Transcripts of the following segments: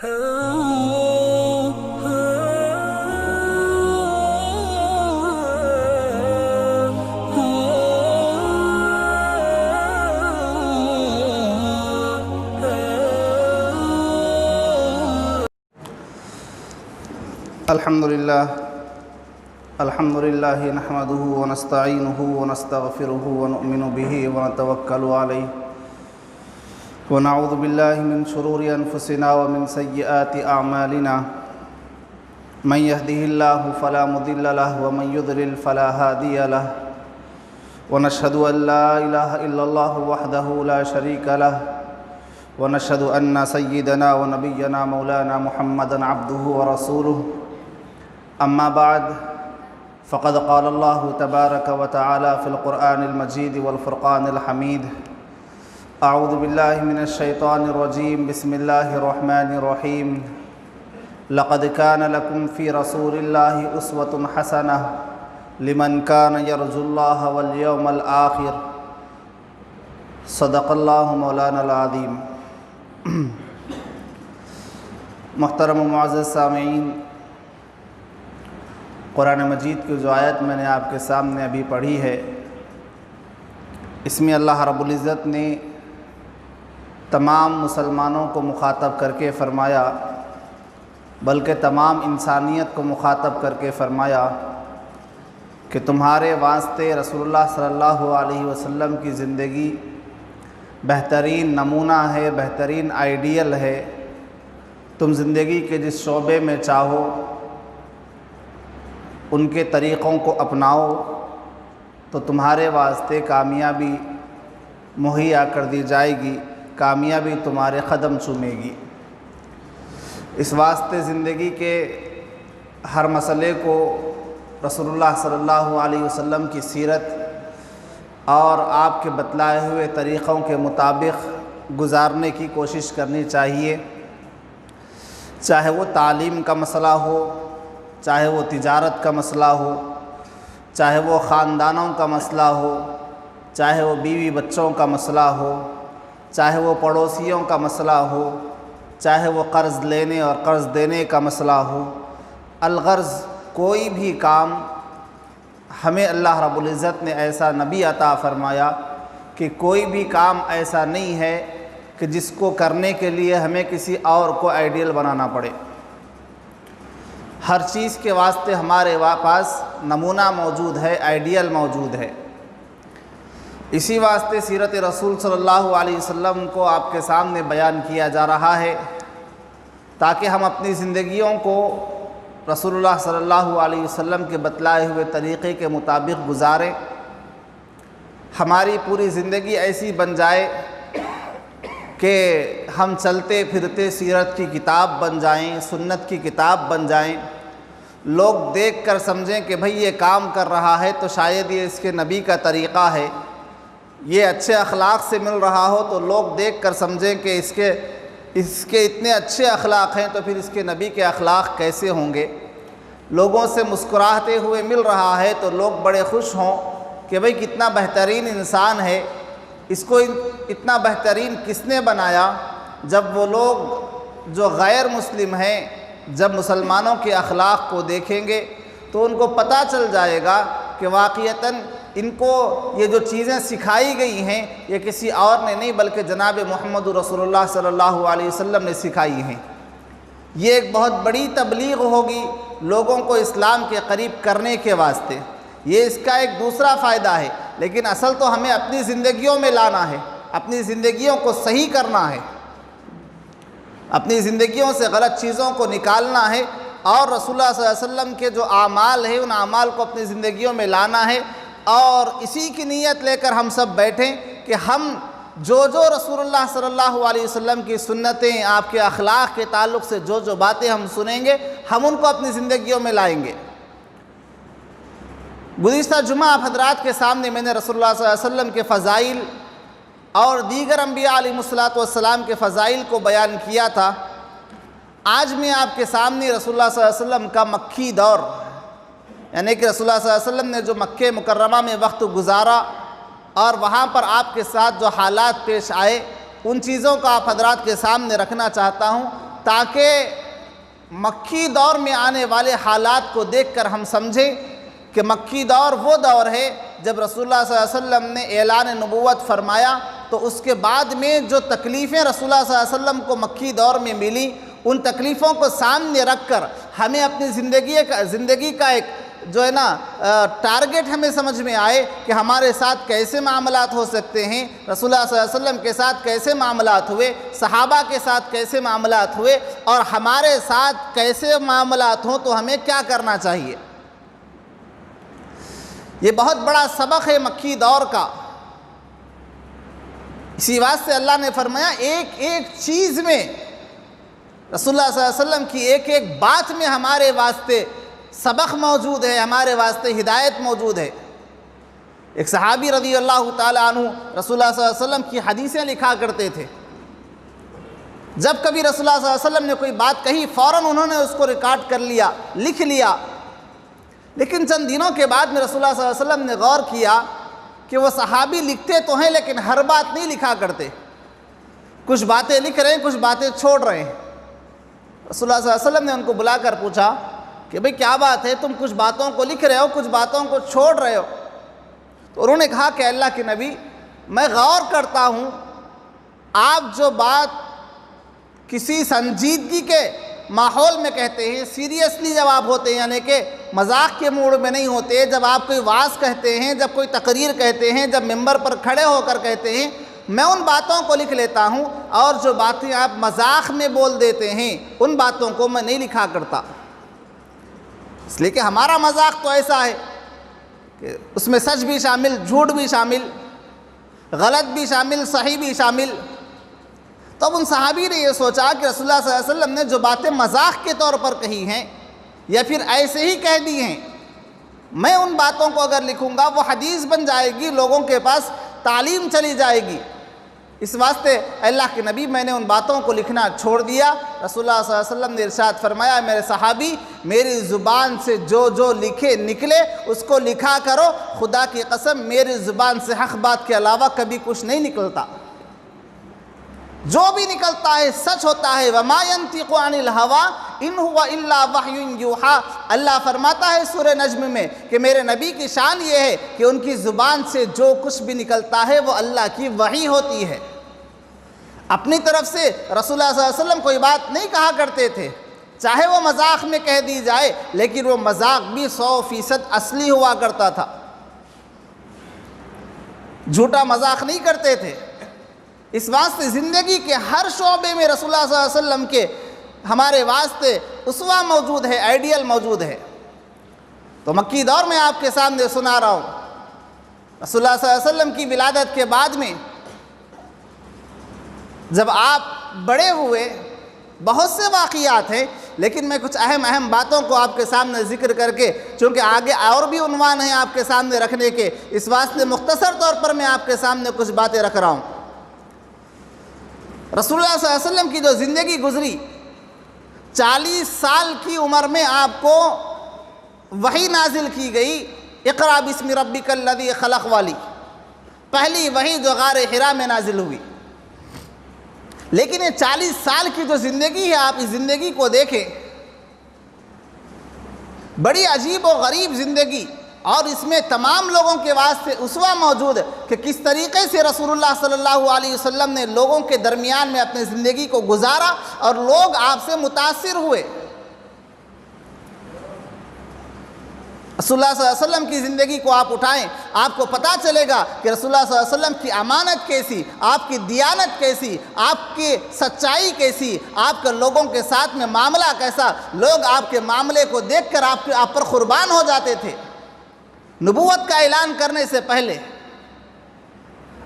الحمد لله نحمده ونستعينه ونستغفره ونؤمن به ونتوكل عليه ونعوذ بالله من شرور أنفسنا ومن سيئات أعمالنا من يهده الله فلا مضل له ومن يضلل فلا هادي له ونشهد أن لا إله إلا الله وحده لا شريك له ونشهد أن سيدنا ونبينا مولانا محمدا عبده ورسوله أما بعد فقد قال الله تبارك وتعالى في القرآن المجيد والفرقان الحميد أعوذ بالله من الشيطان الرجيم بسم الله الرحمن الرحيم لقد كان لكم في رسول الله أسوة حسنة لمن كان يرجو الله واليوم الآخر صدق الله مولانا العظيم محترم و معزز سامعین، قرآن مجید کی جو آیت میں نے آپ کے سامنے ابھی پڑھی ہے، اس میں اللہ رب العزت نے تمام مسلمانوں کو مخاطب کر کے فرمایا، بلکہ تمام انسانیت کو مخاطب کر کے فرمایا کہ تمہارے واسطے رسول اللہ صلی اللہ علیہ وسلم کی زندگی بہترین نمونہ ہے، بہترین آئیڈیل ہے۔ تم زندگی کے جس شعبے میں چاہو ان کے طریقوں کو اپناؤ تو تمہارے واسطے کامیابی مہیا کر دی جائے گی، کامیابی تمہارے قدم چومے گی۔ اس واسطے زندگی کے ہر مسئلے کو رسول اللہ صلی اللہ علیہ وسلم کی سیرت اور آپ کے بتلائے ہوئے طریقوں کے مطابق گزارنے کی کوشش کرنی چاہیے، چاہے وہ تعلیم کا مسئلہ ہو، چاہے وہ تجارت کا مسئلہ ہو، چاہے وہ خاندانوں کا مسئلہ ہو، چاہے وہ بیوی بچوں کا مسئلہ ہو، چاہے وہ پڑوسیوں کا مسئلہ ہو، چاہے وہ قرض لینے اور قرض دینے کا مسئلہ ہو۔ الغرض کوئی بھی کام ہمیں اللہ رب العزت نے ایسا نبی عطا فرمایا کہ کوئی بھی کام ایسا نہیں ہے کہ جس کو کرنے کے لیے ہمیں کسی اور کو آئیڈیل بنانا پڑے۔ ہر چیز کے واسطے ہمارے پاس نمونہ موجود ہے، آئیڈیل موجود ہے۔ اسی واسطے سیرت رسول صلی اللہ علیہ وسلم کو آپ کے سامنے بیان کیا جا رہا ہے تاکہ ہم اپنی زندگیوں کو رسول اللہ صلی اللہ علیہ وسلم کے بتلائے ہوئے طریقے کے مطابق گزاریں، ہماری پوری زندگی ایسی بن جائے کہ ہم چلتے پھرتے سیرت کی کتاب بن جائیں، سنت کی کتاب بن جائیں۔ لوگ دیکھ کر سمجھیں کہ بھئی یہ کام کر رہا ہے تو شاید یہ اس کے نبی کا طریقہ ہے، یہ اچھے اخلاق سے مل رہا ہو تو لوگ دیکھ کر سمجھیں کہ اس کے اتنے اچھے اخلاق ہیں تو پھر اس کے نبی کے اخلاق کیسے ہوں گے۔ لوگوں سے مسکراتے ہوئے مل رہا ہے تو لوگ بڑے خوش ہوں کہ بھئی کتنا بہترین انسان ہے، اس کو اتنا بہترین کس نے بنایا۔ جب وہ لوگ جو غیر مسلم ہیں جب مسلمانوں کے اخلاق کو دیکھیں گے تو ان کو پتہ چل جائے گا کہ واقعتاً ان کو یہ جو چیزیں سکھائی گئی ہیں یہ کسی اور نے نہیں بلکہ جناب محمد رسول اللہ صلی اللہ علیہ وسلم نے سکھائی ہیں۔ یہ ایک بہت بڑی تبلیغ ہوگی لوگوں کو اسلام کے قریب کرنے کے واسطے، یہ اس کا ایک دوسرا فائدہ ہے، لیکن اصل تو ہمیں اپنی زندگیوں میں لانا ہے، اپنی زندگیوں کو صحیح کرنا ہے، اپنی زندگیوں سے غلط چیزوں کو نکالنا ہے اور رسول اللہ صلی اللہ علیہ وسلم کے جو اعمال ہیں ان اعمال کو اپنی زندگیوں میں لانا ہے۔ اور اسی کی نیت لے کر ہم سب بیٹھیں کہ ہم جو رسول اللہ صلی اللہ علیہ وسلم کی سنتیں، آپ کے اخلاق کے تعلق سے جو باتیں ہم سنیں گے ہم ان کو اپنی زندگیوں میں لائیں گے۔ گزشتہ جمعہ آپ حضرات کے سامنے میں نے رسول اللہ صلی اللہ علیہ وسلم کے فضائل اور دیگر انبیاء علیہ السلام کے فضائل کو بیان کیا تھا۔ آج میں آپ کے سامنے رسول اللہ صلی اللہ علیہ وسلم کا مکی دور، یعنی کہ رسول اللہ صلی اللہ علیہ وسلم نے جو مکہ مکرمہ میں وقت گزارا اور وہاں پر آپ کے ساتھ جو حالات پیش آئے ان چیزوں کو آپ حضرات کے سامنے رکھنا چاہتا ہوں تاکہ مکی دور میں آنے والے حالات کو دیکھ کر ہم سمجھیں کہ مکی دور وہ دور ہے جب رسول اللہ صلی اللہ علیہ وسلم نے اعلان نبوت فرمایا، تو اس کے بعد میں جو تکلیفیں رسول اللہ صلی اللہ علیہ وسلم کو مکی دور میں ملی، ان تکلیفوں کو سامنے رکھ کر ہمیں اپنی زندگی کا ایک جو ہے نا ٹارگٹ ہمیں سمجھ میں آئے کہ ہمارے ساتھ کیسے معاملات ہو سکتے ہیں، رسول اللہ صلی اللہ علیہ وسلم کے ساتھ کیسے معاملات ہوئے، صحابہ کے ساتھ کیسے معاملات ہوئے، اور ہمارے ساتھ کیسے معاملات ہوں تو ہمیں کیا کرنا چاہیے۔ یہ بہت بڑا سبق ہے مکی دور کا۔ اسی واسطے اللہ نے فرمایا ایک ایک چیز میں، رسول اللہ صلی اللہ علیہ وسلم کی ایک ایک بات میں ہمارے واسطے سبق موجود ہے، ہمارے واسطے ہدایت موجود ہے۔ ایک صحابی رضی اللہ تعالیٰ عنہ رسول اللہ صلی اللہ علیہ وسلم کی حدیثیں لکھا کرتے تھے۔ جب کبھی رسول اللہ صلی اللہ علیہ وسلم نے کوئی بات کہی، فوراً انہوں نے اس کو ریکارڈ کر لیا، لکھ لیا۔ لیکن چند دنوں کے بعد میں رسول اللہ صلی اللہ علیہ وسلم نے غور کیا کہ وہ صحابی لکھتے تو ہیں لیکن ہر بات نہیں لکھا کرتے، کچھ باتیں لکھ رہے ہیں، کچھ باتیں چھوڑ رہے ہیں۔ رسول اللہ صلی اللہ علیہ وسلم نے ان کو بلا کر پوچھا کہ بھئی کیا بات ہے، تم کچھ باتوں کو لکھ رہے ہو، کچھ باتوں کو چھوڑ رہے ہو؟ تو انہوں نے کہا کہ اللہ کے نبی، میں غور کرتا ہوں، آپ جو بات کسی سنجیدگی کے ماحول میں کہتے ہیں، سیریسلی جب آپ ہوتے ہیں، یعنی کہ مذاق کے موڈ میں نہیں ہوتے، جب آپ کوئی وعظ کہتے ہیں، جب کوئی تقریر کہتے ہیں، جب ممبر پر کھڑے ہو کر کہتے ہیں، میں ان باتوں کو لکھ لیتا ہوں، اور جو باتیں آپ مذاق میں بول دیتے ہیں ان باتوں کو میں نہیں لکھا کرتا، اس لیے کہ ہمارا مذاق تو ایسا ہے کہ اس میں سچ بھی شامل، جھوٹ بھی شامل، غلط بھی شامل، صحیح بھی شامل۔ تو اب ان صحابی نے یہ سوچا کہ رسول اللہ صلی اللہ علیہ وسلم نے جو باتیں مذاق کے طور پر کہی ہیں یا پھر ایسے ہی کہہ دی ہیں، میں ان باتوں کو اگر لکھوں گا وہ حدیث بن جائے گی، لوگوں کے پاس تعلیم چلی جائے گی۔ اس واسطے اللہ کے نبی میں نے ان باتوں کو لکھنا چھوڑ دیا۔ رسول اللہ صلی اللہ علیہ وسلم نے ارشاد فرمایا، میرے صحابی میری زبان سے جو لکھے نکلے اس کو لکھا کرو، خدا کی قسم میری زبان سے حق بات کے علاوہ کبھی کچھ نہیں نکلتا، جو بھی نکلتا ہے سچ ہوتا ہے۔ وما ينطق عن الهوى ان هو الا وحی یوحى، اللہ فرماتا ہے سورہ نجم میں کہ میرے نبی کی شان یہ ہے کہ ان کی زبان سے جو کچھ بھی نکلتا ہے وہ اللہ کی وحی ہوتی ہے۔ اپنی طرف سے رسول اللہ صلی اللہ علیہ وسلم کوئی بات نہیں کہا کرتے تھے، چاہے وہ مذاق میں کہہ دی جائے، لیکن وہ مذاق بھی 100% اصلی ہوا کرتا تھا، جھوٹا مذاق نہیں کرتے تھے۔ اس واسطے زندگی کے ہر شعبے میں رسول اللہ صلی اللہ علیہ وسلم کے ہمارے واسطے اسوہ موجود ہے، آئیڈیل موجود ہے۔ تو مکی دور میں آپ کے سامنے سنا رہا ہوں، رسول اللہ صلی اللہ علیہ وسلم کی ولادت کے بعد میں جب آپ بڑے ہوئے، بہت سے واقعات ہیں، لیکن میں کچھ اہم باتوں کو آپ کے سامنے ذکر کر کے، چونکہ آگے اور بھی عنوان ہیں آپ کے سامنے رکھنے کے، اس واسطے مختصر طور پر میں آپ کے سامنے کچھ باتیں رکھ رہا ہوں۔ رسول اللہ صلی اللہ علیہ وسلم کی جو زندگی گزری، 40 سال کی عمر میں آپ کو وحی نازل کی گئی، اقرأ باسم ربک الذی خلق والی، پہلی وحی جو غار حرا میں نازل ہوئی۔ لیکن یہ 40 سال کی جو زندگی ہے، آپ اس زندگی کو دیکھیں، بڑی عجیب و غریب زندگی، اور اس میں تمام لوگوں کے واسطے اسوہ موجود ہے کہ کس طریقے سے رسول اللہ صلی اللہ علیہ وسلم نے لوگوں کے درمیان میں اپنی زندگی کو گزارا اور لوگ آپ سے متاثر ہوئے۔ رسول اللہ صلی اللہ علیہ وسلم کی زندگی کو آپ اٹھائیں، آپ کو پتہ چلے گا کہ رسول اللہ صلی اللہ علیہ وسلم کی امانت کیسی، آپ کی دیانت کیسی، آپ کی سچائی کیسی، آپ کا لوگوں کے ساتھ میں معاملہ کیسا، لوگ آپ کے معاملے کو دیکھ کر آپ پر قربان ہو جاتے تھے۔ نبوت کا اعلان کرنے سے پہلے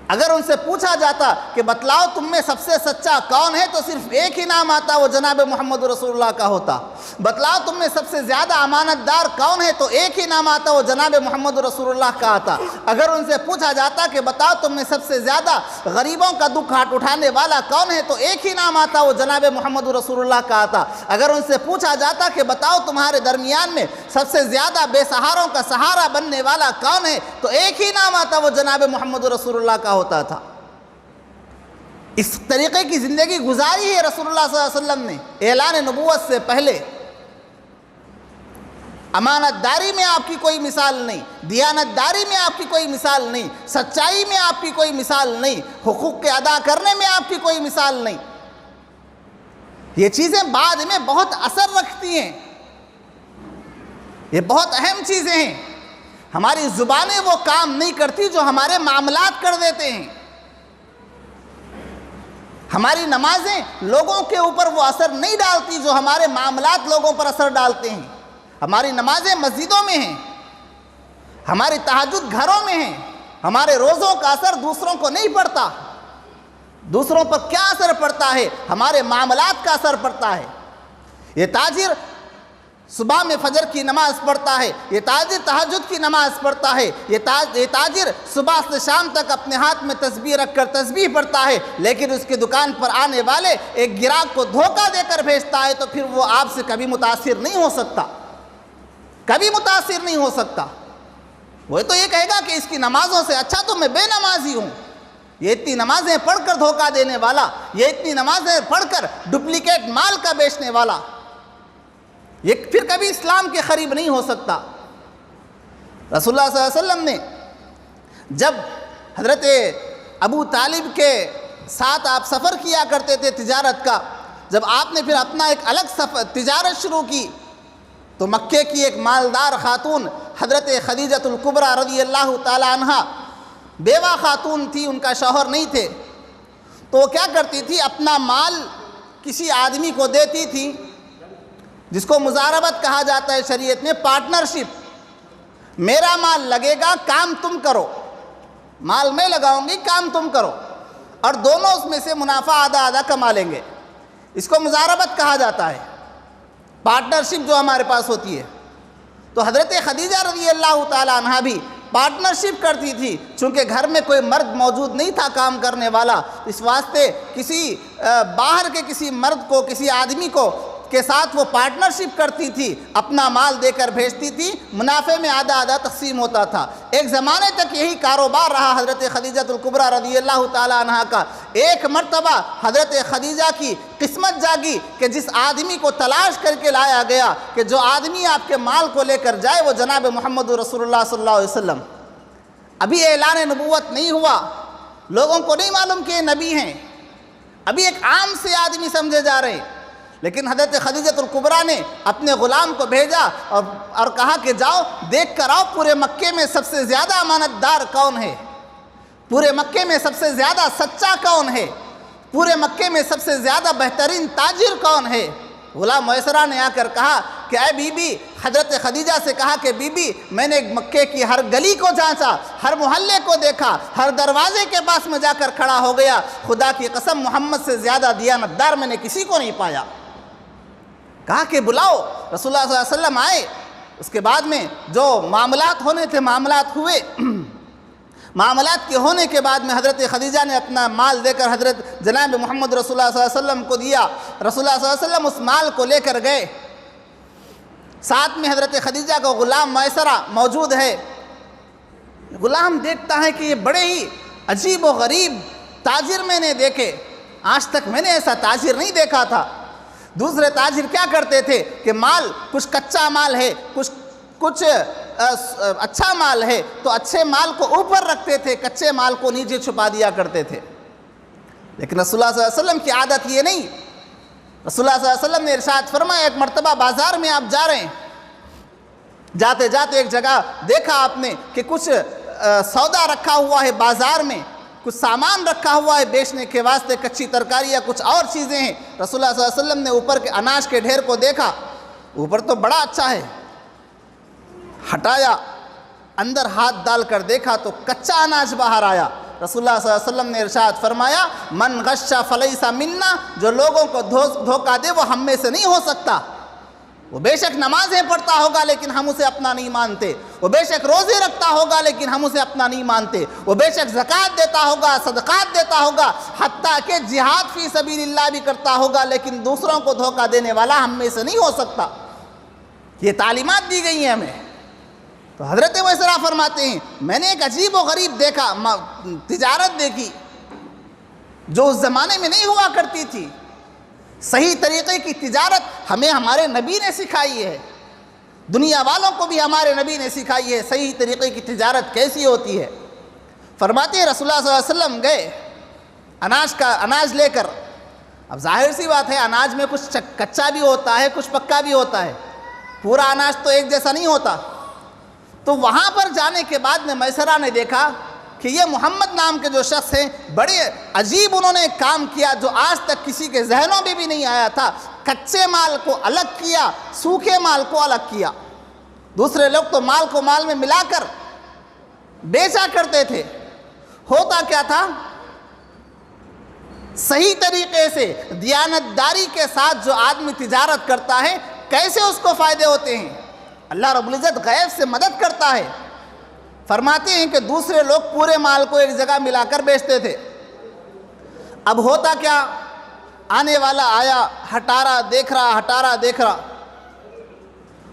اگر ان سے پوچھا جاتا کہ بتلاؤ تم میں سب سے سچا کون ہے، تو صرف ایک ہی نام آتا، وہ جناب محمد رسول اللہ کا ہوتا۔ بتلاؤ تم میں سب سے زیادہ امانت دار کون ہے، تو ایک ہی نام آتا، وہ جناب محمد رسول اللہ کا آتا۔ اگر ان سے پوچھا جاتا کہ بتاؤ تم میں سب سے زیادہ غریبوں کا دکھ اٹھانے والا کون ہے، تو ایک ہی نام آتا، وہ جناب محمد رسول اللہ کا آتا۔ اگر ان سے پوچھا جاتا کہ بتاؤ تمہارے درمیان میں سب سے زیادہ بے سہاروں کا سہارا بننے والا کون ہے، تو ایک ہی نام آتا، وہ جناب محمد رسول اللہ کا ہوتا تھا۔ اس طریقے کی زندگی گزاری ہے رسول اللہ صلی اللہ علیہ وسلم نے اعلان نبوت سے پہلے۔ امانت داری میں آپ کی کوئی مثال نہیں، دیانت داری میں آپ کی کوئی مثال نہیں، سچائی میں آپ کی کوئی مثال نہیں، حقوق کے ادا کرنے میں آپ کی کوئی مثال نہیں۔ یہ چیزیں بعد میں بہت اثر رکھتی ہیں، یہ بہت اہم چیزیں ہیں۔ ہماری زبانیں وہ کام نہیں کرتی جو ہمارے معاملات کر دیتے ہیں۔ ہماری نمازیں لوگوں کے اوپر وہ اثر نہیں ڈالتی جو ہمارے معاملات لوگوں پر اثر ڈالتے ہیں۔ ہماری نمازیں مسجدوں میں ہیں، ہماری تہجد گھروں میں ہیں، ہمارے روزوں کا اثر دوسروں کو نہیں پڑتا۔ دوسروں پر کیا اثر پڑتا ہے؟ ہمارے معاملات کا اثر پڑتا ہے۔ یہ تاجر صبح میں فجر کی نماز پڑھتا ہے، یہ تاجر تہجد کی نماز پڑھتا ہے، یہ تاجر صبح سے شام تک اپنے ہاتھ میں تسبیح رکھ کر تسبیح پڑھتا ہے، لیکن اس کی دکان پر آنے والے ایک گراہک کو دھوکہ دے کر بھیجتا ہے، تو پھر وہ آپ سے کبھی متاثر نہیں ہو سکتا، کبھی متاثر نہیں ہو سکتا۔ وہ تو یہ کہے گا کہ اس کی نمازوں سے اچھا تو میں بے نمازی ہوں، یہ اتنی نمازیں پڑھ کر دھوکہ دینے والا، یہ اتنی نمازیں پڑھ کر ڈپلیکیٹ مال کا بیچنے والا، یہ پھر کبھی اسلام کے قریب نہیں ہو سکتا۔ رسول اللہ صلی اللہ علیہ وسلم نے جب حضرت ابو طالب کے ساتھ آپ سفر کیا کرتے تھے تجارت کا، جب آپ نے پھر اپنا ایک الگ سفر تجارت شروع کی، تو مکے کی ایک مالدار خاتون حضرت خدیجۃ الکبریٰ رضی اللہ تعالی عنہا بیوہ خاتون تھی، ان کا شوہر نہیں تھے، تو وہ کیا کرتی تھی، اپنا مال کسی آدمی کو دیتی تھی، جس کو مزاربت کہا جاتا ہے شریعت میں، پارٹنرشپ۔ میرا مال لگے گا، کام تم کرو، مال میں لگاؤں گی، کام تم کرو، اور دونوں اس میں سے منافع آدھا آدھا کما لیں گے۔ اس کو مزاربت کہا جاتا ہے، پارٹنرشپ جو ہمارے پاس ہوتی ہے۔ تو حضرت خدیجہ رضی اللہ تعالی عنہا بھی پارٹنرشپ کرتی تھی، چونکہ گھر میں کوئی مرد موجود نہیں تھا کام کرنے والا، اس واسطے کسی باہر کے کسی مرد کو، کسی آدمی کو کے ساتھ وہ پارٹنرشپ کرتی تھی، اپنا مال دے کر بھیجتی تھی، منافع میں آدھا آدھا تقسیم ہوتا تھا۔ ایک زمانے تک یہی کاروبار رہا حضرت خدیجۃ الکبریٰ رضی اللہ تعالی عنہا کا۔ ایک مرتبہ حضرت خدیجہ کی قسمت جاگی کہ جس آدمی کو تلاش کر کے لایا گیا کہ جو آدمی آپ کے مال کو لے کر جائے وہ جناب محمد رسول اللہ صلی اللہ علیہ وسلم۔ ابھی اعلان نبوت نہیں ہوا، لوگوں کو نہیں معلوم کہ یہ نبی ہیں، ابھی ایک عام سے آدمی سمجھے جا رہے ہیں، لیکن حضرت خدیجۃ الکبریٰ نے اپنے غلام کو بھیجا اور کہا کہ جاؤ دیکھ کر آؤ پورے مکے میں سب سے زیادہ امانت دار کون ہے، پورے مکے میں سب سے زیادہ سچا کون ہے، پورے مکے میں سب سے زیادہ بہترین تاجر کون ہے۔ غلام میسرہ نے آ کر کہا کہ اے بی بی، حضرت خدیجہ سے کہا کہ بی بی میں نے مکے کی ہر گلی کو جانچا، ہر محلے کو دیکھا، ہر دروازے کے پاس میں جا کر کھڑا ہو گیا، خدا کی قسم محمد سے زیادہ دیانت دار میں نے کسی کو نہیں پایا۔ کہا کہ بلاؤ، رسول اللہ صلی اللہ علیہ وسلم آئے، اس کے بعد میں جو معاملات ہونے تھے معاملات ہوئے، معاملات کے ہونے کے بعد میں حضرت خدیجہ نے اپنا مال دے کر حضرت جناب محمد رسول اللہ صلی اللہ علیہ وسلم کو دیا۔ رسول اللہ صلی اللہ علیہ وسلم اس مال کو لے کر گئے، ساتھ میں حضرت خدیجہ کا غلام میسرہ موجود ہے۔ غلام دیکھتا ہے کہ یہ بڑے ہی عجیب و غریب تاجر میں نے دیکھے، آج تک میں نے ایسا تاجر نہیں دیکھا تھا۔ دوسرے تاجر کیا کرتے تھے کہ مال کچھ کچا مال ہے، کچھ اچھا مال ہے تو اچھے مال کو اوپر رکھتے تھے، کچے مال کو نیچے چھپا دیا کرتے تھے، لیکن رسول اللہ صلی اللہ علیہ وسلم کی عادت یہ نہیں۔ رسول اللہ صلی اللہ علیہ وسلم نے ارشاد فرمایا، ایک مرتبہ بازار میں آپ جا رہے ہیں، جاتے جاتے ایک جگہ دیکھا آپ نے کہ کچھ سودا رکھا ہوا ہے بازار میں، کچھ سامان رکھا ہوا ہے بیچنے کے واسطے، کچی ترکاری یا کچھ اور چیزیں ہیں۔ رسول اللہ صلی اللہ علیہ وسلم نے اوپر کے اناج کے ڈھیر کو دیکھا، اوپر تو بڑا اچھا ہے، ہٹایا، اندر ہاتھ ڈال کر دیکھا تو کچا اناج باہر آیا۔ رسول اللہ صلی اللہ علیہ وسلم نے ارشاد فرمایا، من غش فلیس منا، جو لوگوں کو دھوکہ دے وہ ہم میں سے نہیں ہو سکتا۔ وہ بے شک نمازیں پڑھتا ہوگا لیکن ہم اسے اپنا نہیں مانتے، وہ بے شک روزے رکھتا ہوگا لیکن ہم اسے اپنا نہیں مانتے، وہ بے شک زکوٰۃ دیتا ہوگا، صدقات دیتا ہوگا، حتیٰ کہ جہاد فی سبیل اللہ بھی کرتا ہوگا، لیکن دوسروں کو دھوکہ دینے والا ہم میں سے نہیں ہو سکتا۔ یہ تعلیمات دی گئی ہیں ہمیں۔ تو حضرت میسرہ فرماتے ہیں، میں نے ایک عجیب و غریب دیکھا، تجارت دیکھی، جو اس زمانے میں نہیں ہوا کرتی تھی۔ صحیح طریقے کی تجارت ہمیں ہمارے نبی نے سکھائی ہے، دنیا والوں کو بھی ہمارے نبی نے سکھائی ہے صحیح طریقے کی تجارت کیسی ہوتی ہے۔ فرماتے ہیں رسول اللہ صلی اللہ علیہ وسلم گئے اناج لے کر۔ اب ظاہر سی بات ہے اناج میں کچھ کچا بھی ہوتا ہے، کچھ پکا بھی ہوتا ہے، پورا اناج تو ایک جیسا نہیں ہوتا۔ تو وہاں پر جانے کے بعد میں میسرہ نے دیکھا کہ یہ محمد نام کے جو شخص ہیں بڑے عجیب انہوں نے ایک کام کیا جو آج تک کسی کے ذہنوں میں بھی نہیں آیا تھا۔ کچے مال کو الگ کیا، سوکھے مال کو الگ کیا۔ دوسرے لوگ تو مال کو مال میں ملا کر بیچا کرتے تھے، ہوتا کیا تھا؟ صحیح طریقے سے دیانتداری کے ساتھ جو آدمی تجارت کرتا ہے کیسے اس کو فائدے ہوتے ہیں؟ اللہ رب العزت غیب سے مدد کرتا ہے۔ فرماتے ہیں کہ دوسرے لوگ پورے مال کو ایک جگہ ملا کر بیچتے تھے۔ اب ہوتا کیا؟ آنے والا آیا، ہٹا رہا دیکھ رہا،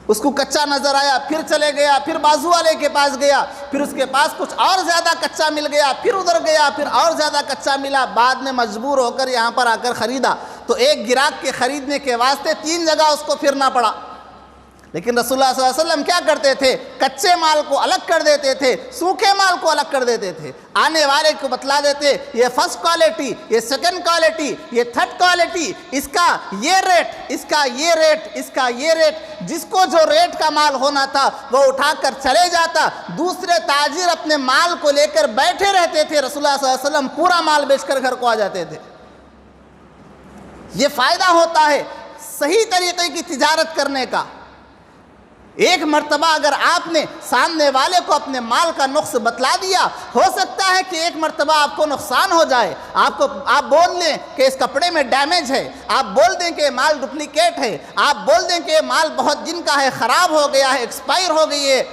اس کو کچا نظر آیا، پھر چلے گیا، پھر بازو والے کے پاس گیا، پھر اس کے پاس کچھ اور زیادہ کچا مل گیا، پھر ادھر گیا، پھر اور زیادہ کچا ملا، بعد میں مجبور ہو کر یہاں پر آ کر خریدا۔ تو ایک گراہک کے خریدنے کے واسطے 3 جگہ اس کو پھرنا پڑا۔ لیکن رسول اللہ صلی اللہ علیہ وسلم کیا کرتے تھے؟ کچے مال کو الگ کر دیتے تھے، سوکھے مال کو الگ کر دیتے تھے، آنے والے کو بتلا دیتے یہ فرسٹ کوالٹی، یہ سیکنڈ کوالٹی، یہ تھرڈ کوالٹی، اس کا یہ ریٹ، اس کا یہ ریٹ، اس کا یہ ریٹ۔ جس کو جو ریٹ کا مال ہونا تھا وہ اٹھا کر چلے جاتا، دوسرے تاجر اپنے مال کو لے کر بیٹھے رہتے تھے، رسول اللہ صلی اللہ علیہ وسلم پورا مال بیچ کر گھر کو آ جاتے تھے۔ یہ فائدہ ہوتا ہے صحیح طریقے کی تجارت کرنے کا۔ ایک مرتبہ اگر آپ نے سامنے والے کو اپنے مال کا نقص بتلا دیا، ہو سکتا ہے کہ ایک مرتبہ آپ کو نقصان ہو جائے، آپ بول دیں کہ اس کپڑے میں ڈیمیج ہے، آپ بول دیں کہ یہ مال ڈپلیکیٹ ہے، آپ بول دیں کہ یہ مال بہت دن کا ہے، خراب ہو گیا ہے، ایکسپائر ہو گئی ہے۔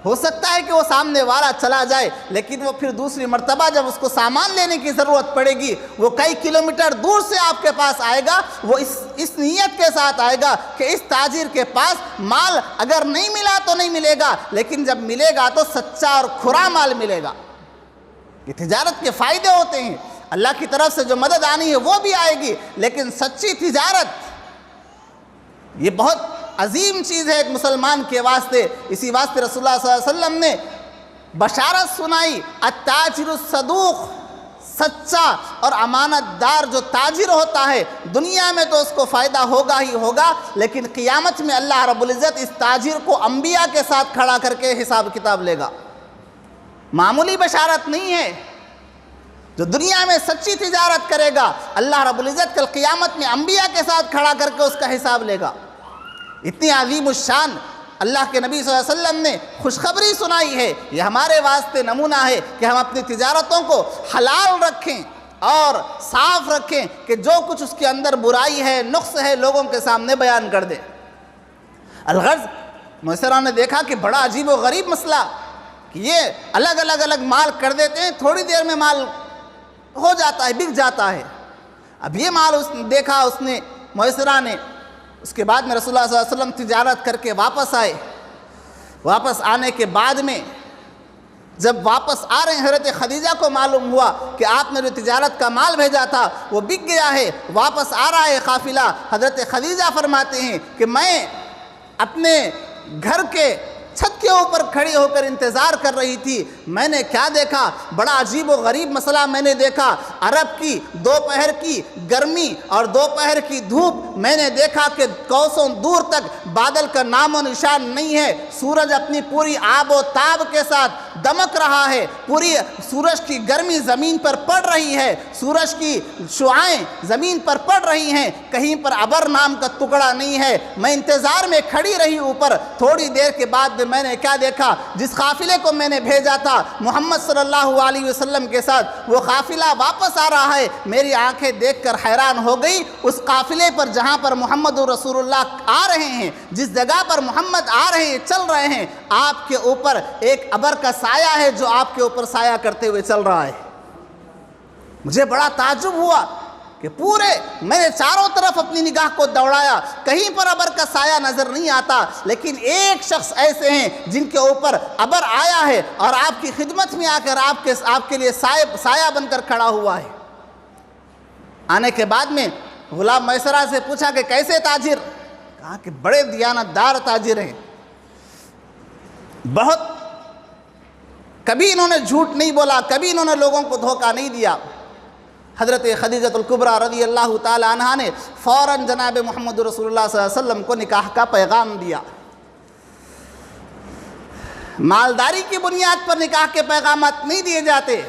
ہو سکتا ہے کہ وہ سامنے والا چلا جائے، لیکن وہ پھر دوسری مرتبہ جب اس کو سامان لینے کی ضرورت پڑے گی، وہ کئی کلومیٹر دور سے آپ کے پاس آئے گا، وہ اس نیت کے ساتھ آئے گا کہ اس تاجر کے پاس مال اگر نہیں ملا تو نہیں ملے گا، لیکن جب ملے گا تو سچا اور کھرا مال ملے گا۔ یہ تجارت کے فائدے ہوتے ہیں، اللہ کی طرف سے جو مدد آنی ہے وہ بھی آئے گی، لیکن سچی تجارت یہ بہت عظیم چیز ہے ایک مسلمان کے واسطے۔ اسی واسطے رسول اللہ صلی اللہ علیہ وسلم نے بشارت سنائی، التاجر الصدوق، سچا اور امانت دار جو تاجر ہوتا ہے دنیا میں تو اس کو فائدہ ہوگا ہی ہوگا، لیکن قیامت میں اللہ رب العزت اس تاجر کو انبیاء کے ساتھ کھڑا کر کے حساب کتاب لے گا۔ معمولی بشارت نہیں ہے۔ جو دنیا میں سچی تجارت کرے گا اللہ رب العزت کل قیامت میں انبیاء کے ساتھ کھڑا کر کے اس کا حساب لے گا۔ اتنی عظیم الشان اللہ کے نبی صلی اللہ علیہ وسلم نے خوشخبری سنائی ہے۔ یہ ہمارے واسطے نمونہ ہے کہ ہم اپنی تجارتوں کو حلال رکھیں اور صاف رکھیں، کہ جو کچھ اس کے اندر برائی ہے، نقص ہے، لوگوں کے سامنے بیان کر دیں۔ الغرض میسرہ نے دیکھا کہ بڑا عجیب و غریب مسئلہ کہ یہ الگ مال کر دیتے ہیں، تھوڑی دیر میں مال ہو جاتا ہے، بک جاتا ہے۔ اب یہ مال اس نے دیکھا، اس نے میسرہ نے، اس کے بعد میں رسول اللہ صلی اللہ علیہ وسلم تجارت کر کے واپس آئے۔ واپس آنے کے بعد میں جب واپس آ رہے ہیں، حضرت خدیجہ کو معلوم ہوا کہ آپ نے جو تجارت کا مال بھیجا تھا وہ بک گیا ہے، واپس آ رہا ہے قافلہ۔ حضرت خدیجہ فرماتے ہیں کہ میں اپنے گھر کے چھت کے اوپر کھڑی ہو کر انتظار کر رہی تھی، میں نے کیا دیکھا؟ بڑا عجیب و غریب مسئلہ میں نے دیکھا۔ عرب کی دوپہر کی گرمی اور دوپہر کی دھوپ، میں نے دیکھا کہ کوسوں دور تک بادل کا نام و نشان نہیں ہے، سورج اپنی پوری آب و تاب کے ساتھ دمک رہا ہے، پوری سورج کی گرمی زمین پر پڑ رہی ہے، سورج کی شعاعیں زمین پر پڑ رہی ہیں، کہیں پر ابر نام کا ٹکڑا نہیں ہے۔ میں انتظار میں کھڑی رہی اوپر۔ تھوڑی دیر کے بعد میں نے کیا دیکھا؟ جس قافلے کو میں نے بھیجا تھا محمد صلی اللہ علیہ وسلم کے ساتھ، وہ قافلہ واپس آ رہا ہے۔ میری آنکھیں دیکھ کر حیران ہو گئی۔ اس قافلے پر جہاں پر محمد رسول اللہ آ رہے ہیں، جس جگہ پر محمد آ رہے ہیں، چل رہے ہیں، آپ کے اوپر ایک ابر کا سایہ ہے جو آپ کے اوپر سایہ کرتے ہوئے چل رہا ہے۔ مجھے بڑا تعجب ہوا کہ میں نے چاروں طرف اپنی نگاہ کو دوڑایا، کہیں پر ابر کا سایہ نظر نہیں آتا، لیکن ایک شخص ایسے ہیں جن کے اوپر ابر آیا ہے اور آپ کی خدمت میں آ کر آپ کے لیے سایہ بن کر کھڑا ہوا ہے۔ آنے کے بعد میں غلام میسرہ سے پوچھا کہ کیسے تاجر؟ کہا کہ بڑے دیانتدار تاجر ہیں، بہت، کبھی انہوں نے جھوٹ نہیں بولا، کبھی انہوں نے لوگوں کو دھوکہ نہیں دیا۔ حضرت خدیجۃ الکبریٰ رضی اللہ تعالی عنہا نے فوراً جناب محمد رسول اللہ صلی اللہ علیہ وسلم کو نکاح کا پیغام دیا۔ مالداری کی بنیاد پر نکاح کے پیغامات نہیں دیے جاتے،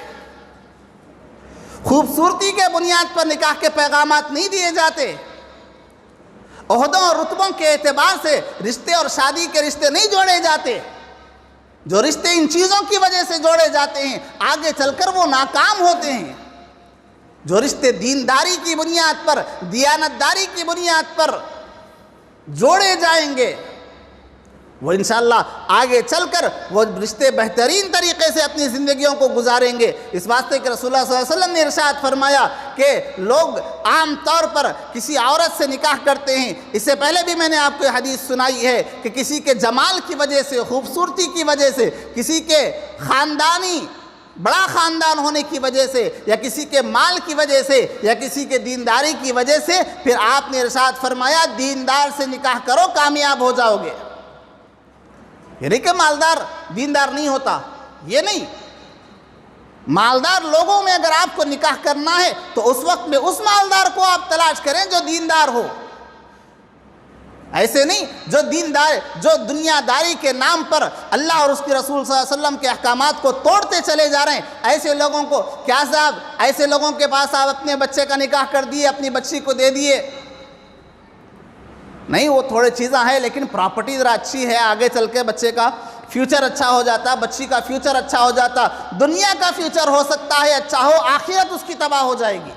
خوبصورتی کے بنیاد پر نکاح کے پیغامات نہیں دیے جاتے، عہدوں اور رتبوں کے اعتبار سے رشتے اور شادی کے رشتے نہیں جوڑے جاتے۔ جو رشتے ان چیزوں کی وجہ سے جوڑے جاتے ہیں آگے چل کر وہ ناکام ہوتے ہیں۔ جو رشتے دینداری کی بنیاد پر، دیانتداری کی بنیاد پر جوڑے جائیں گے وہ انشاءاللہ آگے چل کر وہ رشتے بہترین طریقے سے اپنی زندگیوں کو گزاریں گے۔ اس واسطے کہ رسول اللہ صلی اللہ علیہ وسلم نے ارشاد فرمایا کہ لوگ عام طور پر کسی عورت سے نکاح کرتے ہیں، اس سے پہلے بھی میں نے آپ کو یہ حدیث سنائی ہے کہ کسی کے جمال کی وجہ سے، خوبصورتی کی وجہ سے، کسی کے خاندانی بڑا خاندان ہونے کی وجہ سے، یا کسی کے مال کی وجہ سے، یا کسی کے دینداری کی وجہ سے، پھر آپ نے ارشاد فرمایا دیندار سے نکاح کرو، کامیاب ہو جاؤ گے۔ یہ نہیں کہ مالدار دیندار نہیں ہوتا، یہ نہیں، مالدار لوگوں میں اگر آپ کو نکاح کرنا ہے تو اس وقت میں اس مالدار کو آپ تلاش کریں جو دیندار ہو، ایسے نہیں جو دنیا داری کے نام پر اللہ اور اس کے رسول صلی اللہ علیہ وسلم کے احکامات کو توڑتے چلے جا رہے ہیں۔ ایسے لوگوں کو کیا صاحب، ایسے لوگوں کے پاس آپ اپنے بچے کا نکاح کر دیے، اپنی بچی کو دے دیے، نہیں، وہ تھوڑے چیزیں ہیں لیکن پراپرٹی ذرا اچھی ہے، آگے چل کے بچے کا فیوچر اچھا ہو جاتا، بچی کا فیوچر اچھا ہو جاتا، دنیا کا فیوچر ہو سکتا ہے اچھا ہو، آخرت اس کی تباہ ہو جائے گی۔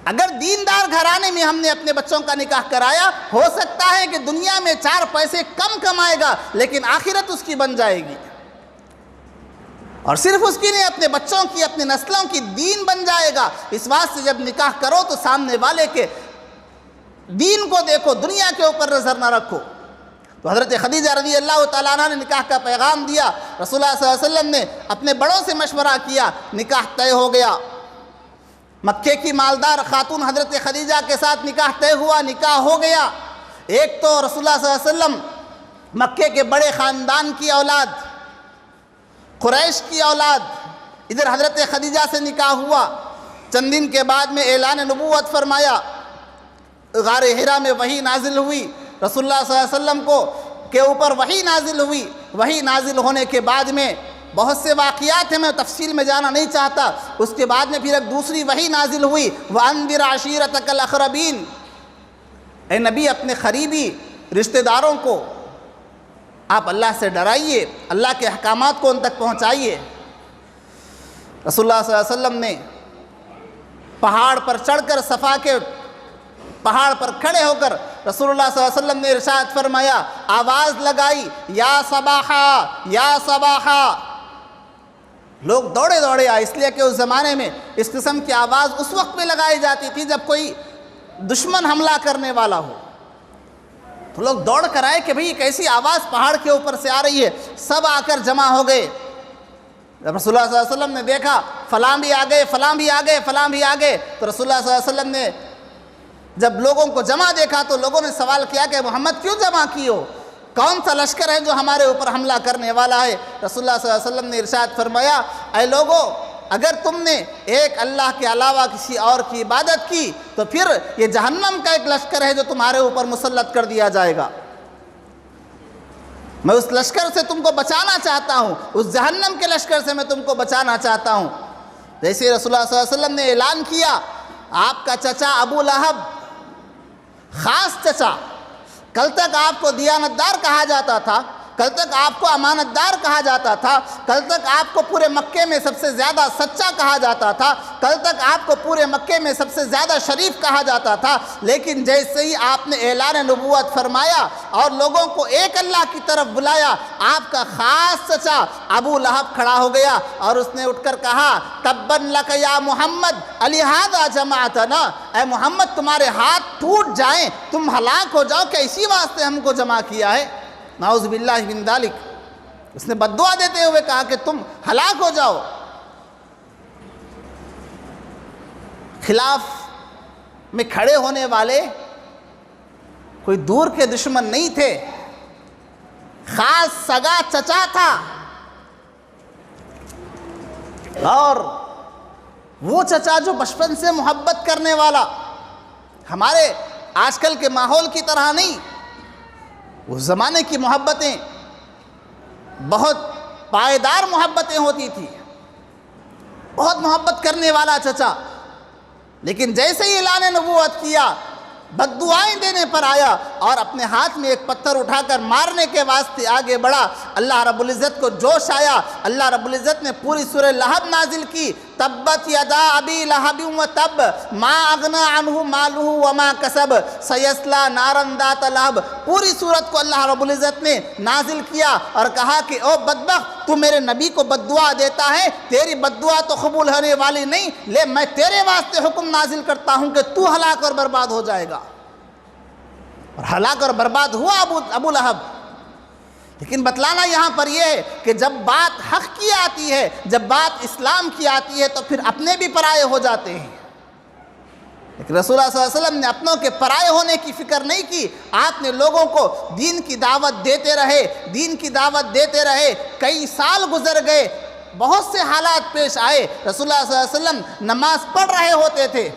اگر دیندار گھرانے میں ہم نے اپنے بچوں کا نکاح کرایا، ہو سکتا ہے کہ دنیا میں 4 پیسے کم کمائے گا لیکن آخرت اس کی بن جائے گی، اور صرف اس کی نہیں، اپنے بچوں کی، اپنی نسلوں کی دین بن جائے گا۔ اس واسطے جب نکاح کرو تو سامنے والے کے دین کو دیکھو، دنیا کے اوپر نظر نہ رکھو۔ تو حضرت خدیجہ رضی اللہ تعالیٰ عنہ نے نکاح کا پیغام دیا، رسول اللہ صلی اللہ علیہ وسلم نے اپنے بڑوں سے مشورہ کیا، نکاح طے ہو گیا۔ مکے کی مالدار خاتون حضرت خدیجہ کے ساتھ نکاح طے ہوا، نکاح ہو گیا۔ ایک تو رسول اللہ صلی اللہ علیہ وسلم مکے کے بڑے خاندان کی اولاد، قریش کی اولاد، ادھر حضرت خدیجہ سے نکاح ہوا۔ چند دن کے بعد میں اعلان نبوت فرمایا، غار حرا میں وحی نازل ہوئی، رسول اللہ صلی اللہ علیہ وسلم کو کے اوپر وحی نازل ہوئی۔ وحی نازل ہونے کے بعد میں بہت سے واقعات ہیں، میں تفصیل میں جانا نہیں چاہتا۔ اس کے بعد میں پھر ایک دوسری وحی نازل ہوئی، وَأَنذِرْ عَشِيرَتَكَ الْأَقْرَبِينَ، اے نبی اپنے قریبی رشتہ داروں کو آپ اللہ سے ڈرائیے، اللہ کے احکامات کو ان تک پہنچائیے۔ رسول اللہ صلی اللہ علیہ وسلم نے پہاڑ پر چڑھ کر، صفا کے پہاڑ پر کھڑے ہو کر رسول اللہ صلی اللہ علیہ وسلم نے ارشاد فرمایا، آواز لگائی، یا صباحا یا صباحا۔ لوگ دوڑے دوڑے آئے، اس لیے کہ اس زمانے میں اس قسم کی آواز اس وقت میں لگائی جاتی تھی جب کوئی دشمن حملہ کرنے والا ہو، تو لوگ دوڑ کر آئے کہ بھئی ایک ایسی آواز پہاڑ کے اوپر سے آ رہی ہے۔ سب آ کر جمع ہو گئے۔ جب رسول اللہ صلی اللہ علیہ وسلم نے دیکھا فلاں بھی آ گئے، فلاں بھی آ گئے، فلاں بھی آ گئے، تو رسول اللہ صلی اللہ علیہ وسلم نے جب لوگوں کو جمع دیکھا تو لوگوں نے سوال کیا کہ محمد کیوں جمع کی ہو، کون سا لشکر ہے جو ہمارے اوپر حملہ کرنے والا ہے؟ رسول اللہ صلی اللہ علیہ وسلم نے ارشاد فرمایا، اے لوگو، اگر تم نے ایک اللہ کے علاوہ کسی اور کی عبادت کی تو پھر یہ جہنم کا ایک لشکر ہے جو تمہارے اوپر مسلط کر دیا جائے گا۔ میں اس لشکر سے تم کو بچانا چاہتا ہوں، اس جہنم کے لشکر سے میں تم کو بچانا چاہتا ہوں۔ جیسے رسول اللہ صلی اللہ علیہ وسلم نے اعلان کیا، آپ کا چچا ابو لہب، خاص چچا، کل تک آپ کو دیانتدار کہا جاتا تھا، کل تک آپ کو امانت دار کہا جاتا تھا، کل تک آپ کو پورے مکے میں سب سے زیادہ سچا کہا جاتا تھا، کل تک آپ کو پورے مکے میں سب سے زیادہ شریف کہا جاتا تھا، لیکن جیسے ہی آپ نے اعلان نبوت فرمایا اور لوگوں کو ایک اللہ کی طرف بلایا، آپ کا خاص چچا ابو لہب کھڑا ہو گیا اور اس نے اٹھ کر کہا، تباً لک یا محمد لہذا جمعتنا، اے محمد تمہارے ہاتھ ٹوٹ جائیں، تم ہلاک ہو جاؤ، کہ اسی واسطے ہم کو جمع کیا ہے؟ نعوذ باللہ من ذالک۔ اس نے بد دعا دیتے ہوئے کہا کہ تم ہلاک ہو جاؤ۔ خلاف میں کھڑے ہونے والے کوئی دور کے دشمن نہیں تھے، خاص سگا چچا تھا، اور وہ چچا جو بچپن سے محبت کرنے والا، ہمارے آج کل کے ماحول کی طرح نہیں، اس زمانے کی محبتیں بہت پائیدار محبتیں ہوتی تھی، بہت محبت کرنے والا چچا، لیکن جیسے ہی اعلان نبوت کیا بد دعائیں دینے پر آیا اور اپنے ہاتھ میں ایک پتھر اٹھا کر مارنے کے واسطے آگے بڑھا۔ اللہ رب العزت کو جوش آیا، اللہ رب العزت نے پوری سورہ لہب نازل کی، تبت یدا ابی لہب وتب ما اغنی عنہ مالہ وما کسب سیصلی نارا ذات لہب۔ پوری سورت کو اللہ رب العزت نے نازل کیا اور کہا کہ او بدبخت، تو میرے نبی کو بد دعا دیتا ہے، تیری بد دعا تو قبول ہونے والی نہیں، لے میں تیرے واسطے حکم نازل کرتا ہوں کہ تو ہلاک اور برباد ہو جائے گا۔ اور ہلاک اور برباد ہوا ابو لہب۔ لیکن بتلانا یہاں پر یہ ہے کہ جب بات حق کی آتی ہے، جب بات اسلام کی آتی ہے تو پھر اپنے بھی پرائے ہو جاتے ہیں۔ لیکن رسول اللہ صلی اللہ علیہ وسلم نے اپنوں کے پرائے ہونے کی فکر نہیں کی، آپ نے لوگوں کو دین کی دعوت دیتے رہے، دین کی دعوت دیتے رہے، کئی سال گزر گئے، بہت سے حالات پیش آئے، رسول اللہ صلی اللہ علیہ وسلم نماز پڑھ رہے ہوتے تھے۔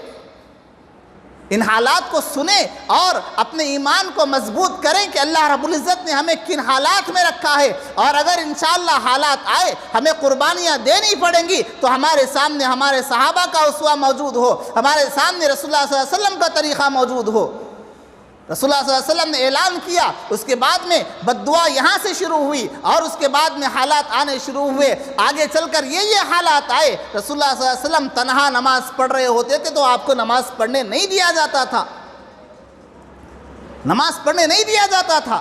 ان حالات کو سنیں اور اپنے ایمان کو مضبوط کریں کہ اللہ رب العزت نے ہمیں کن حالات میں رکھا ہے، اور اگر انشاءاللہ حالات آئے ہمیں قربانیاں دینی پڑیں گی تو ہمارے سامنے ہمارے صحابہ کا اسوہ موجود ہو، ہمارے سامنے رسول اللہ صلی اللہ علیہ وسلم کا طریقہ موجود ہو۔ رسول اللہ صلی اللہ علیہ وسلم نے اعلان کیا، اس کے بعد میں بد دعا یہاں سے شروع ہوئی اور اس کے بعد میں حالات آنے شروع ہوئے، آگے چل کر یہ حالات آئے۔ رسول اللہ صلی اللہ علیہ وسلم تنہا نماز پڑھ رہے ہوتے تھے تو آپ کو نماز پڑھنے نہیں دیا جاتا تھا، نماز پڑھنے نہیں دیا جاتا تھا۔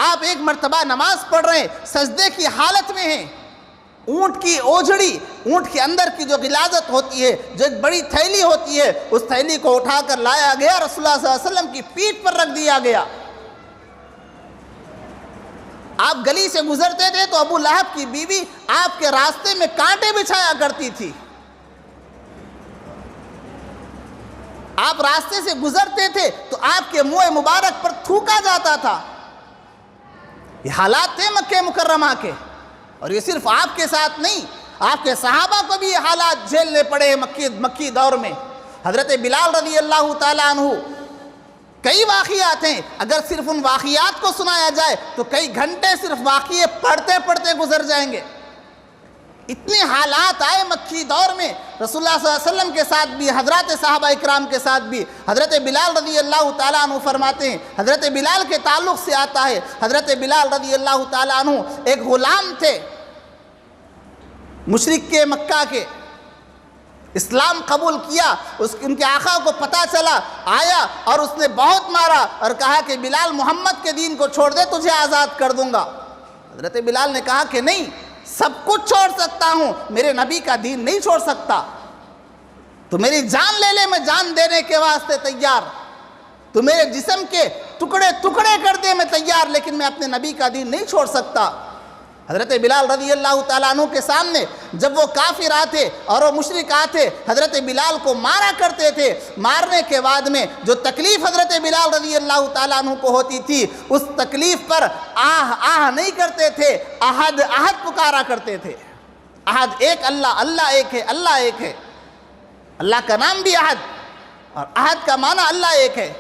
آپ ایک مرتبہ نماز پڑھ رہے ہیں، سجدے کی حالت میں ہیں، اونٹ کی اوجھڑی، اونٹ کے اندر کی جو غلاظت ہوتی ہے، جو ایک بڑی تھیلی ہوتی ہے، اس تھیلی کو اٹھا کر لایا گیا، رسول اللہ صلی اللہ علیہ وسلم کی پیٹھ پر رکھ دیا گیا۔ آپ گلی سے گزرتے تھے تو ابو لہب کی بیوی آپ کے راستے میں کانٹے بچھایا کرتی تھی، آپ راستے سے گزرتے تھے تو آپ کے منہ مبارک پر تھوکا جاتا تھا۔ یہ حالات تھے مکہ مکرمہ کے، اور یہ صرف آپ کے ساتھ نہیں، آپ کے صحابہ کو بھی یہ حالات جھیلنے پڑے ہیں مکی دور میں۔ حضرت بلال رضی اللہ تعالیٰ عنہ، کئی واقعات ہیں، اگر صرف ان واقعات کو سنایا جائے تو کئی گھنٹے صرف واقعے پڑھتے پڑھتے گزر جائیں گے۔ اتنے حالات آئے مکی دور میں رسول اللہ صلی اللہ علیہ وسلم کے ساتھ بھی، حضرات صحابہ اکرام کے ساتھ بھی۔ حضرت بلال رضی اللہ تعالیٰ عنہ فرماتے ہیں، حضرت بلال کے تعلق سے آتا ہے، حضرت بلال رضی اللہ تعالیٰ عنہ ایک غلام تھے مشرک کے مکہ کے، اسلام قبول کیا، ان کے آقا کو پتہ چلا، آیا اور اس نے بہت مارا اور کہا کہ بلال محمد کے دین کو چھوڑ دے، تجھے آزاد کر دوں گا۔ حضرت بلال نے کہا کہ نہیں، سب کچھ چھوڑ سکتا ہوں، میرے نبی کا دین نہیں چھوڑ سکتا۔ تو میری جان لے لے، میں جان دینے کے واسطے تیار، تو میرے جسم کے ٹکڑے ٹکڑے کر دے، میں تیار، لیکن میں اپنے نبی کا دین نہیں چھوڑ سکتا۔ حضرت بلال رضی اللہ تعالیٰ عنہ کے سامنے جب وہ کافر آتے اور وہ مشرک آتے، حضرت بلال کو مارا کرتے تھے، مارنے کے بعد میں جو تکلیف حضرت بلال رضی اللہ تعالیٰ عنہ کو ہوتی تھی، اس تکلیف پر آہ آہ نہیں کرتے تھے، احد احد پکارا کرتے تھے۔ احد ایک اللہ، اللہ ایک ہے، اللہ ایک ہے، اللہ کا نام بھی احد، اور احد کا معنی اللہ ایک ہے۔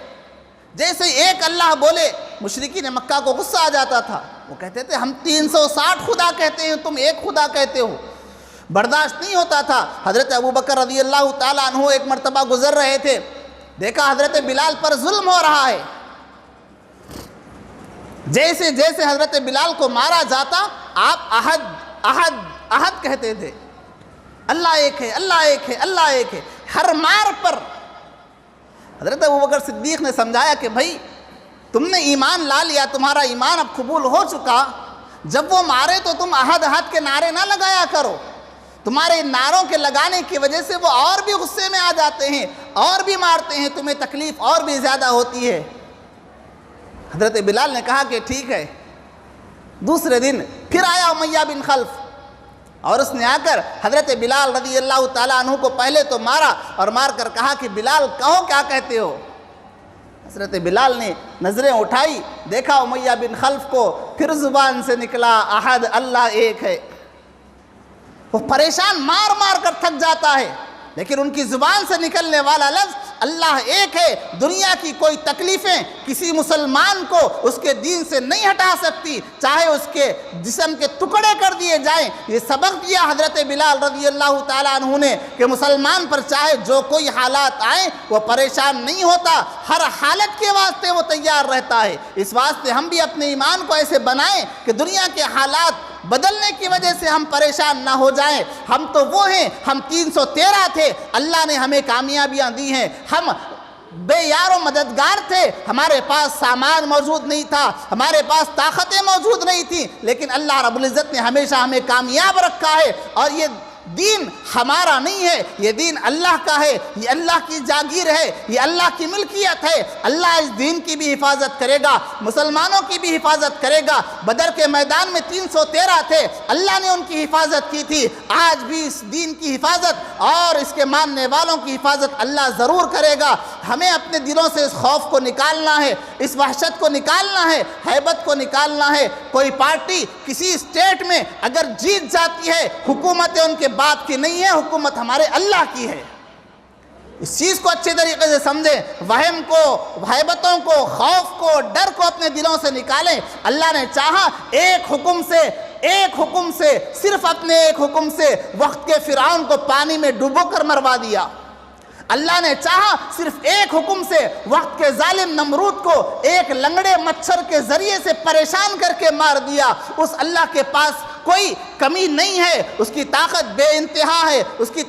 جیسے ایک اللہ بولے، مشرکین مکہ کو غصہ آ جاتا تھا، وہ کہتے تھے ہم 360 خدا کہتے ہیں، تم ایک خدا کہتے ہو، برداشت نہیں ہوتا تھا۔ حضرت ابوبکر رضی اللہ تعالیٰ عنہ ایک مرتبہ گزر رہے تھے، دیکھا حضرت بلال پر ظلم ہو رہا ہے، جیسے جیسے حضرت بلال کو مارا جاتا آپ احد احد احد کہتے تھے، اللہ ایک ہے، اللہ ایک ہے، اللہ ایک ہے۔ ہر مار پر حضرت ابوبکر صدیق نے سمجھایا کہ بھائی تم نے ایمان لا لیا، تمہارا ایمان اب قبول ہو چکا، جب وہ مارے تو تم احد احد کے نعرے نہ لگایا کرو، تمہارے ان نعروں کے لگانے کی وجہ سے وہ اور بھی غصے میں آ جاتے ہیں، اور بھی مارتے ہیں، تمہیں تکلیف اور بھی زیادہ ہوتی ہے۔ حضرت بلال نے کہا کہ ٹھیک ہے۔ دوسرے دن پھر آیا امیہ بن خلف اور اس نے آ کر حضرت بلال رضی اللہ تعالیٰ عنہ کو پہلے تو مارا اور مار کر کہا کہ بلال کہو کیا کہتے ہو۔ حضرت بلال نے نظریں اٹھائی، دیکھا امیہ بن خلف کو، پھر زبان سے نکلا احد، اللہ ایک ہے۔ وہ پریشان مار مار کر تھک جاتا ہے، لیکن ان کی زبان سے نکلنے والا لفظ اللہ ایک ہے، دنیا کی کوئی تکلیفیں کسی مسلمان کو اس کے دین سے نہیں ہٹا سکتی، چاہے اس کے جسم کے ٹکڑے کر دیے جائیں۔ یہ سبق دیا حضرت بلال رضی اللہ تعالیٰ عنہ نے کہ مسلمان پر چاہے جو کوئی حالات آئیں وہ پریشان نہیں ہوتا، ہر حالت کے واسطے وہ تیار رہتا ہے۔ اس واسطے ہم بھی اپنے ایمان کو ایسے بنائیں کہ دنیا کے حالات بدلنے کی وجہ سے ہم پریشان نہ ہو جائیں۔ ہم تو وہ ہیں، ہم 313 تھے، اللہ نے ہمیں کامیابیاں دی ہیں۔ ہم بے یار و مددگار تھے، ہمارے پاس سامان موجود نہیں تھا، ہمارے پاس طاقتیں موجود نہیں تھیں، لیکن اللہ رب العزت نے ہمیشہ ہمیں کامیاب رکھا ہے۔ اور یہ دین ہمارا نہیں ہے، یہ دین اللہ کا ہے، یہ اللہ کی جاگیر ہے، یہ اللہ کی ملکیت ہے۔ اللہ اس دین کی بھی حفاظت کرے گا، مسلمانوں کی بھی حفاظت کرے گا۔ بدر کے میدان میں 313 تھے، اللہ نے ان کی حفاظت کی تھی۔ آج بھی اس دین کی حفاظت اور اس کے ماننے والوں کی حفاظت اللہ ضرور کرے گا۔ ہمیں اپنے دلوں سے اس خوف کو نکالنا ہے، اس وحشت کو نکالنا ہے، ہیبت کو نکالنا ہے۔ کوئی پارٹی کسی اسٹیٹ میں اگر جیت جاتی ہے، حکومتیں ان کے باپ کی نہیں ہے، حکومت ہمارے اللہ کی ہے۔ اس چیز کو اچھے طریقے سے سمجھیں، وہم کو، ہیبتوں کو، خوف کو، ڈر کو اپنے دلوں سے نکالیں۔ اللہ نے چاہا ایک حکم سے صرف اپنے ایک حکم سے وقت کے فرعون کو پانی میں ڈبو کر مروا دیا۔ اللہ نے چاہا صرف ایک حکم سے وقت کے ظالم نمرود کو ایک لنگڑے مچھر کے ذریعے سے پریشان کر کے مار دیا۔ اس اللہ کے پاس کوئی کمی نہیں ہے، اس کی طاقت بے انتہا ہے، اس کی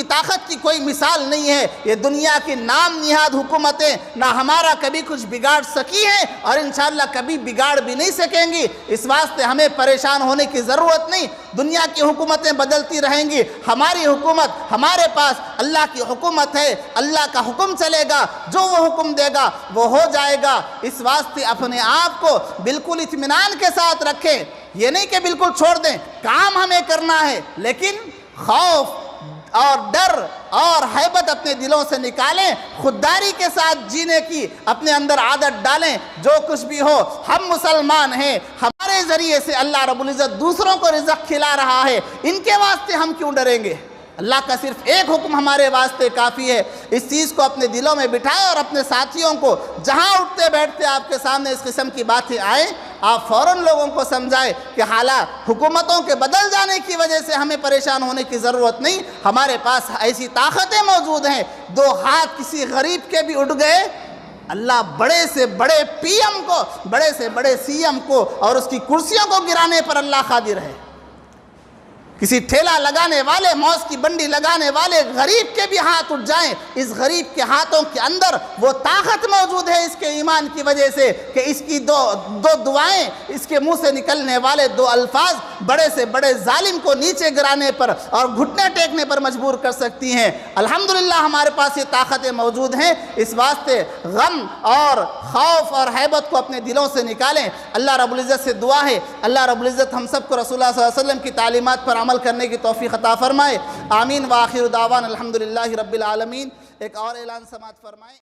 طاقت کی کوئی مثال نہیں ہے۔ یہ دنیا کی نام نہاد حکومتیں نہ ہمارا کبھی کچھ بگاڑ سکی ہیں اور انشاءاللہ کبھی بگاڑ بھی نہیں سکیں گی۔ اس واسطے ہمیں پریشان ہونے کی ضرورت نہیں۔ دنیا کی حکومتیں بدلتی رہیں گی، ہماری حکومت، ہمارے پاس اللہ کی حکومت ہے، اللہ کا حکم چلے گا، جو وہ حکم دے گا وہ ہو جائے گا۔ اس واسطے اپنے آپ کو بالکل اطمینان کے ساتھ رکھیں، یہ نہیں کہ بالکل چھوڑ دیں، کام ہمیں کرنا ہے، لیکن خوف اور ڈر اور ہیبت اپنے دلوں سے نکالیں، خودداری کے ساتھ جینے کی اپنے اندر عادت ڈالیں۔ جو کچھ بھی ہو، ہم مسلمان ہیں، ہمارے ذریعے سے اللہ رب العزت دوسروں کو رزق کھلا رہا ہے، ان کے واسطے ہم کیوں ڈریں گے؟ اللہ کا صرف ایک حکم ہمارے واسطے کافی ہے۔ اس چیز کو اپنے دلوں میں بٹھائیں اور اپنے ساتھیوں کو جہاں اٹھتے بیٹھتے آپ کے سامنے اس قسم کی باتیں آئیں، آپ فوراً لوگوں کو سمجھائیں کہ حالات حکومتوں کے بدل جانے کی وجہ سے ہمیں پریشان ہونے کی ضرورت نہیں، ہمارے پاس ایسی طاقتیں موجود ہیں۔ 2 ہاتھ کسی غریب کے بھی اٹھ گئے، اللہ بڑے سے بڑے پی ایم کو، بڑے سے بڑے سی ایم کو اور اس کی کرسیوں کو گرانے پر اللہ قادر ہے۔ کسی ٹھیلا لگانے والے، موز کی بنڈی لگانے والے غریب کے بھی ہاتھ اٹھ جائیں، اس غریب کے ہاتھوں کے اندر وہ طاقت موجود ہے اس کے ایمان کی وجہ سے کہ اس کی دو دعائیں، اس کے منہ سے نکلنے والے 2 الفاظ بڑے سے بڑے ظالم کو نیچے گرانے پر اور گھٹنے ٹیکنے پر مجبور کر سکتی ہیں۔ الحمدللہ ہمارے پاس یہ طاقتیں موجود ہیں۔ اس واسطے غم اور خوف اور ہیبت کو اپنے دلوں سے نکالیں۔ اللہ رب العزت سے دعا ہے، اللہ رب العزت ہم سب کو رسول اللہ صلی اللہ علیہ وسلم کی تعلیمات پر عمل کرنے کی توفیق عطا فرمائے۔ آمین وآخر دعوان الحمدللہ رب العالمین۔ ایک اور اعلان سماعت فرمائیں۔